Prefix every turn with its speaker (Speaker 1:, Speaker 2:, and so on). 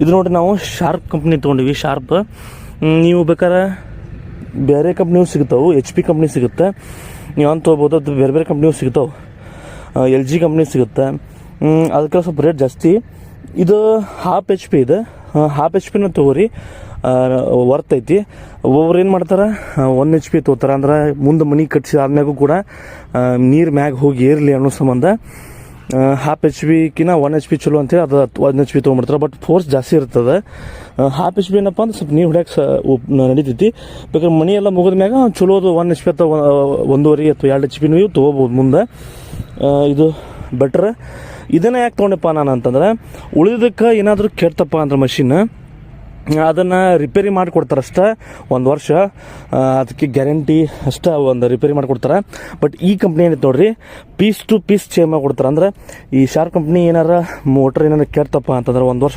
Speaker 1: ಇದು ನೋಡಿ ನಾವು ಶಾರ್ಪ್ ಕಂಪ್ನಿ ತೊಗೊಂಡಿವಿ. ಶಾರ್ಪ್ ನೀವು ಬೇಕಾದ್ರೆ ಬೇರೆ ಕಂಪ್ನಿಯೂ ಸಿಗ್ತಾವೆ, HP ಕಂಪ್ನಿ ಸಿಗುತ್ತೆ, ನೀವು ಅಂತ ತೊಗೋಬೋದು. ಅದು ಬೇರೆ ಬೇರೆ ಕಂಪ್ನಿಯೂ ಸಿಗ್ತಾವೆ, LG ಕಂಪ್ನಿ ಸಿಗುತ್ತೆ. ಅದಕ್ಕೆ ಸ್ವಲ್ಪ ರೇಟ್ ಜಾಸ್ತಿ. ಇದು 1/2 HP ಇದೆ. 1/2 HP ತೊಗೋರಿ, ವರ್ತ್ ಐತಿ. ಒಬ್ಬೊಬ್ರು ಏನು ಮಾಡ್ತಾರೆ 1 HP ತೊಗೋತಾರೆ, ಅಂದ್ರೆ ಮುಂದೆ ಮನೆ ಕಟ್ಸಿ ಆದ್ಮ್ಯಾಗೂ ಕೂಡ ನೀರು ಮ್ಯಾಗ ಹೋಗಿ ಏರಲಿ ಅನ್ನೋ ಸಂಬಂಧ 1/2 HP 1 HP ಚಲೋ ಅಂತೇಳಿ ಅದು 1 HP ತೊಗೊಂಡ್ಬಿಡ್ತಾರೆ. ಬಟ್ ಫೋರ್ಸ್ ಜಾಸ್ತಿ ಇರ್ತದೆ. 1/2 HP ಏನಪ್ಪ ಅಂದ್ರೆ ಸ್ವಲ್ಪ ನೀರು ಹೊಡ್ಯಾಕೆ ನಡೀತೈತಿ. ಬೇಕಾದ್ರೆ ಮನಿ ಎಲ್ಲ ಮುಗಿದ ಮ್ಯಾಗ ಚಲೋದು 1 HP ಅಥವಾ 1.5 ಅಥವಾ 2 HP ನೀವು ತೊಗೋಬೋದು ಮುಂದೆ. ಇದು ಬೆಟ್ರ್. ಇದನ್ನು ಯಾಕೆ ತೊಗೊಂಡಪ್ಪ ನಾನು ಅಂತಂದ್ರೆ, ಉಳಿದಕ್ಕೆ ಏನಾದರೂ ಕೆಡ್ತಪ್ಪ ಅಂದ್ರೆ ಮಷಿನ್ ಅದನ್ನು ರಿಪೇರಿ ಮಾಡಿಕೊಡ್ತಾರೆ ಅಷ್ಟೇ, 1 ವರ್ಷ ಅದಕ್ಕೆ ಗ್ಯಾರಂಟಿ ಅಷ್ಟೇ, ಒಂದು ರಿಪೇರಿ ಮಾಡಿಕೊಡ್ತಾರೆ. ಬಟ್ ಈ ಕಂಪ್ನಿ ಏನೈತೆ ನೋಡ್ರಿ, ಪೀಸ್ ಟು ಪೀಸ್ ಚೇಂಜ್ ಮಾಡಿಕೊಡ್ತಾರೆ. ಅಂದ್ರೆ ಈ ಶಾರ್ಪ್ ಕಂಪ್ನಿ ಏನಾರ ಮೋಟ್ರ್ ಏನಾರ ಕೆಡ್ತಪ್ಪ ಅಂತಂದ್ರೆ 1 ವರ್ಷ